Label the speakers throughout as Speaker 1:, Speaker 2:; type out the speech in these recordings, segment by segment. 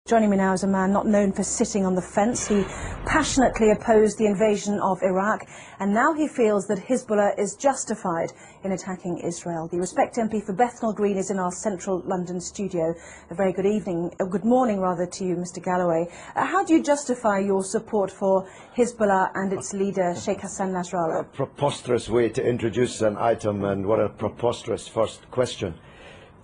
Speaker 1: Joining me now is a man not known for sitting on the fence. He passionately opposed the invasion of Iraq, and now he feels that Hezbollah is justified in attacking Israel. The Respect MP for Bethnal Green is in our central London studio. A very good evening, good morning rather, to you, Mr. Galloway. How do you justify your support for Hezbollah and its leader, Sheikh Hassan Nasrallah?
Speaker 2: A preposterous way to introduce an item, and what a preposterous first question.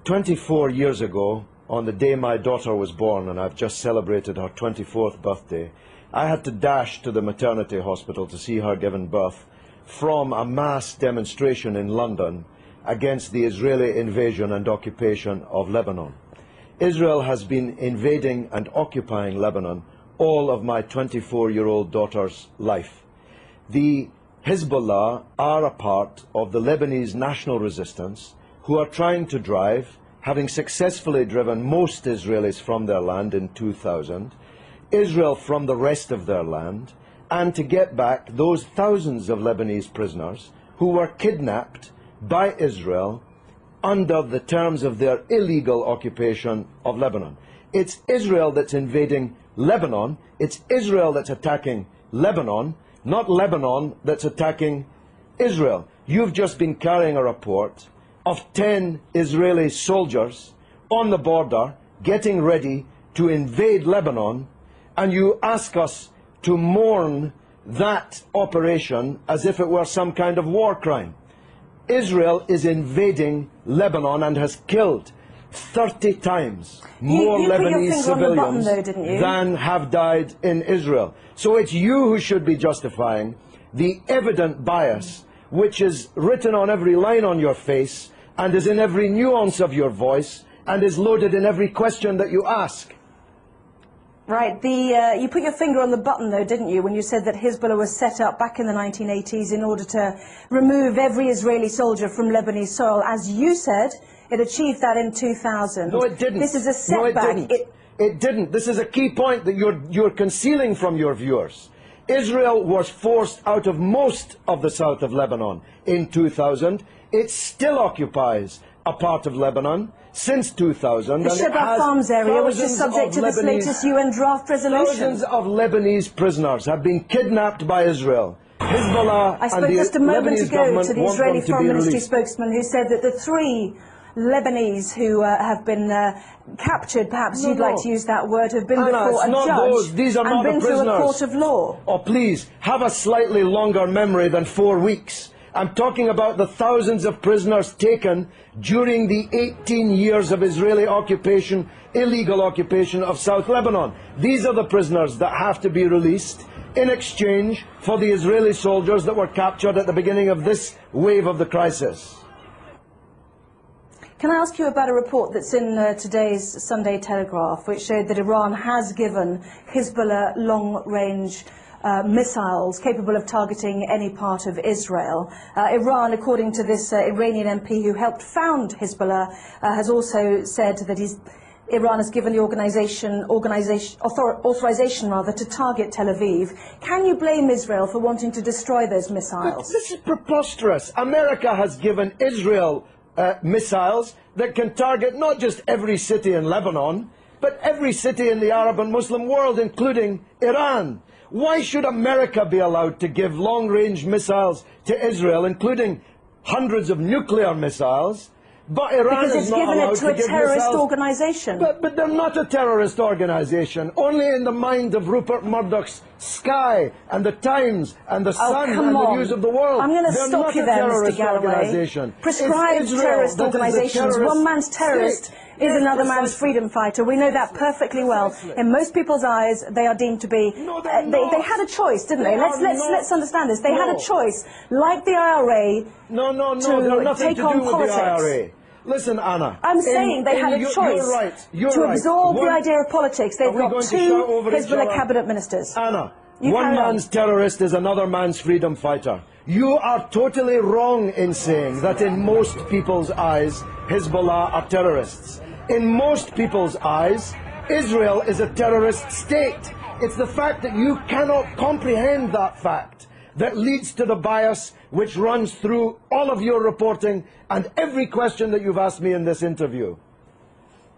Speaker 2: 24 years ago, on the day my daughter was born, and I've just celebrated her 24th birthday, I had to dash to the maternity hospital to see her given birth from a mass demonstration in London against the Israeli invasion and occupation of Lebanon. Israel has been invading and occupying Lebanon all of my 24-year-old daughter's life. The Hezbollah are a part of the Lebanese national resistance who are trying to drive, having successfully driven most Israelis from their land in 2000, Israel from the rest of their land, and to get back those thousands of Lebanese prisoners who were kidnapped by Israel under the terms of their illegal occupation of Lebanon. It's Israel that's invading Lebanon, it's Israel that's attacking Lebanon, not Lebanon that's attacking Israel. You've just been carrying a report of 10 Israeli soldiers on the border getting ready to invade Lebanon, and you ask us to mourn that operation as if it were some kind of war crime. Israel is invading Lebanon and has killed 30 times more Lebanese civilians than have died in Israel. So it's you who should be justifying the evident bias which is written on every line on your face and is in every nuance of your voice and is loaded in every question that you ask.
Speaker 1: Right. You put your finger on the button, though, didn't you, when you said that Hezbollah was set up back in the 1980s in order to remove every Israeli soldier from Lebanese soil. As you said, it achieved that in 2000.
Speaker 2: No, it didn't.
Speaker 1: This is a setback.
Speaker 2: No, it didn't. It didn't. This is a key point that you're concealing from your viewers. Israel was forced out of most of the south of Lebanon in 2000. It still occupies a part of Lebanon since 2000.
Speaker 1: The Shebaa Farms area, which is subject to this latest UN draft resolution.
Speaker 2: Thousands of Lebanese prisoners have been kidnapped by Israel. Hezbollah
Speaker 1: I spoke just a moment ago to the Israeli Foreign Ministry spokesman who said that the 3 Lebanese who have been captured, perhaps you'd like to use that word, have been before a judge and been through a court of law.
Speaker 2: Oh, please, have a slightly longer memory than 4 weeks. I'm talking about the thousands of prisoners taken during the 18 years of Israeli occupation, illegal occupation of South Lebanon. These are the prisoners that have to be released in exchange for the Israeli soldiers that were captured at the beginning of this wave of the crisis.
Speaker 1: Can I ask you about a report that's in today's Sunday Telegraph, which showed that Iran has given Hezbollah long-range missiles capable of targeting any part of Israel. Iran, according to this Iranian MP who helped found Hezbollah, has also said that Iran has given the authorization to target Tel Aviv. Can you blame Israel for wanting to destroy those missiles?
Speaker 2: This is preposterous. America has given Israel missiles that can target not just every city in Lebanon, but every city in the Arab and Muslim world, including Iran. Why should America be allowed to give long-range missiles to Israel, including hundreds of nuclear missiles, but Iran is not allowed to give missiles?
Speaker 1: Because it's given it to a terrorist organization.
Speaker 2: But they're not a terrorist organization. Only in the mind of Rupert Murdoch's Sky and the Times and the Sun and the News of the World.
Speaker 1: I'm going to stop you there, Mr. Galloway. Prescribed terrorist organizations. One man's terrorist is another man's freedom fighter. We know that perfectly well. In most people's eyes, they are deemed to be. They had a choice, didn't they? Let's understand this. They had a choice, like the IRA, to take on politics.
Speaker 2: Listen, Anna.
Speaker 1: I'm saying they had a choice to absorb the idea of politics. They've got 2 Hezbollah cabinet ministers.
Speaker 2: Anna, one man's terrorist is another man's freedom fighter. You are totally wrong in saying that in most people's eyes, Hezbollah are terrorists. In most people's eyes, Israel is a terrorist state. It's the fact that you cannot comprehend that fact that leads to the bias which runs through all of your reporting and every question that you've asked me in this interview.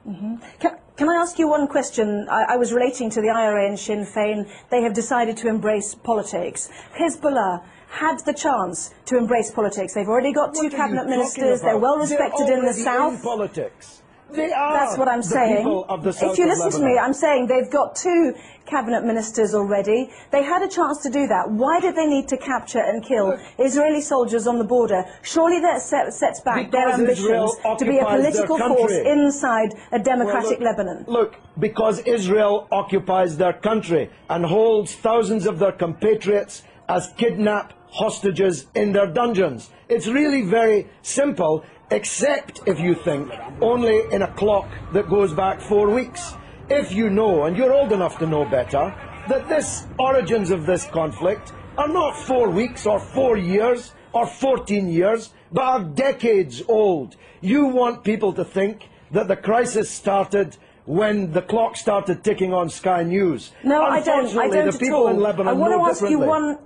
Speaker 1: Can I ask you one question? I was relating to the IRA and Sinn Féin. They have decided to embrace politics. Hezbollah had the chance to embrace politics. They've already got two cabinet ministers. They're well respected in the south.
Speaker 2: In politics. They are.
Speaker 1: That's what I'm saying.
Speaker 2: People of the south
Speaker 1: if you
Speaker 2: of
Speaker 1: listen to
Speaker 2: Lebanon.
Speaker 1: me, I'm saying they've got two cabinet ministers already. They had a chance to do that. Why did they need to capture and kill Israeli soldiers on the border? Surely that sets back their ambitions to be a political force inside a democratic Lebanon.
Speaker 2: Look, because Israel occupies their country and holds thousands of their compatriots as kidnapped hostages in their dungeons. It's really very simple, except if you think only in a clock that goes back 4 weeks. If you know, and you're old enough to know better, that this origins of this conflict are not 4 weeks or 4 years or 14 years, but are decades old. You want people to think that the crisis started when the clock started ticking on Sky News.
Speaker 1: No, I don't
Speaker 2: the people in Lebanon
Speaker 1: I want
Speaker 2: know
Speaker 1: to ask you
Speaker 2: differently.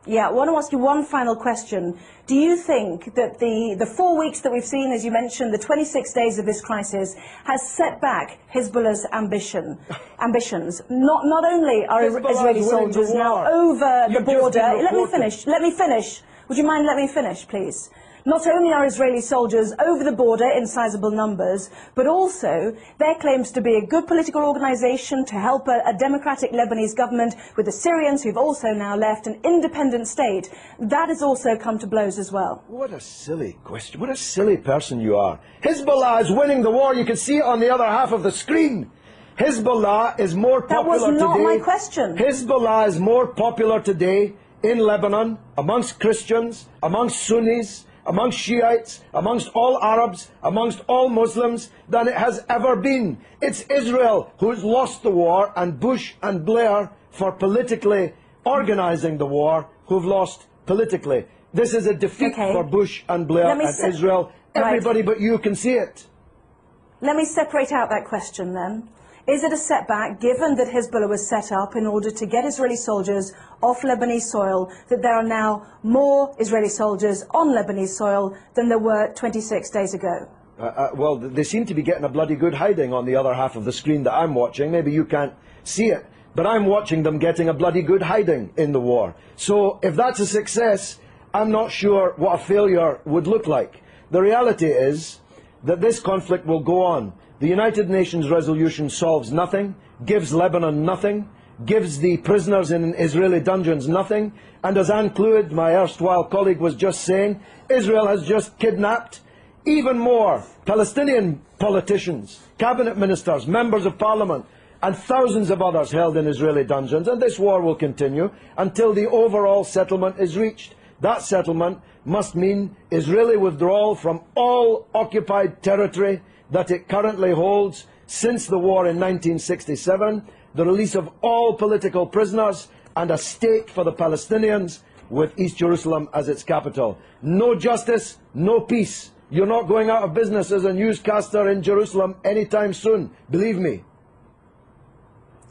Speaker 1: I want to ask you one final question. Do you think that the 4 weeks that we've seen, as you mentioned, the 26 days of this crisis, has set back Hezbollah's ambitions? Not only are Israeli soldiers now over the border... Let me finish. Would you mind letting me finish, please? Not only are Israeli soldiers over the border in sizable numbers, but also there claims to be a good political organisation to help a democratic Lebanese government with the Syrians who've also now left an independent state. That has also come to blows as well.
Speaker 2: What a silly question. What a silly person you are. Hezbollah is winning the war. You can see it on the other half of the screen. Hezbollah is more popular today.
Speaker 1: That was not my question.
Speaker 2: Hezbollah is more popular today in Lebanon, amongst Christians, amongst Sunnis, amongst Shiites, amongst all Arabs, amongst all Muslims, than it has ever been. It's Israel who's lost the war, and Bush and Blair, for politically organising the war, who've lost politically. This is a defeat for Bush and Blair and Israel. Everybody but you can see it.
Speaker 1: Let me separate out that question then. Is it a setback, given that Hezbollah was set up in order to get Israeli soldiers off Lebanese soil, that there are now more Israeli soldiers on Lebanese soil than there were 26 days ago?
Speaker 2: Well, they seem to be getting a bloody good hiding on the other half of the screen that I'm watching. Maybe you can't see it, but I'm watching them getting a bloody good hiding in the war. So if that's a success, I'm not sure what a failure would look like. The reality is that this conflict will go on. The United Nations resolution solves nothing, gives Lebanon nothing, gives the prisoners in Israeli dungeons nothing, and as Anne Clewid, my erstwhile colleague, was just saying, Israel has just kidnapped even more Palestinian politicians, cabinet ministers, members of parliament, and thousands of others held in Israeli dungeons, and this war will continue until the overall settlement is reached. That settlement must mean Israeli withdrawal from all occupied territory that it currently holds since the war in 1967, the release of all political prisoners, and a state for the Palestinians with East Jerusalem as its capital. No justice, no peace. You're not going out of business as a newscaster in Jerusalem anytime soon, believe me.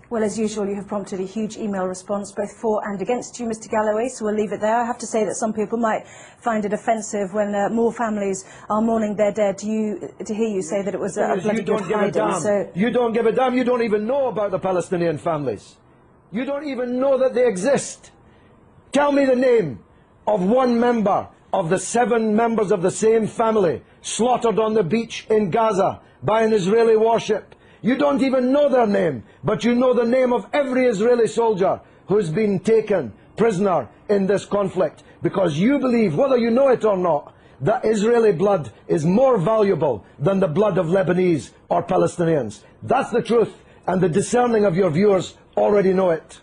Speaker 1: Well, as usual, you have prompted a huge email response, both for and against you, Mr. Galloway, so we'll leave it there. I have to say that some people might find it offensive when more families are mourning their dead to hear you say that it was a bloody good hiding. So
Speaker 2: you don't give a damn. You don't even know about the Palestinian families. You don't even know that they exist. Tell me the name of one member of the 7 members of the same family slaughtered on the beach in Gaza by an Israeli warship. You don't even know their name, but you know the name of every Israeli soldier who's been taken prisoner in this conflict, because you believe, whether you know it or not, that Israeli blood is more valuable than the blood of Lebanese or Palestinians. That's the truth, and the discerning of your viewers already know it.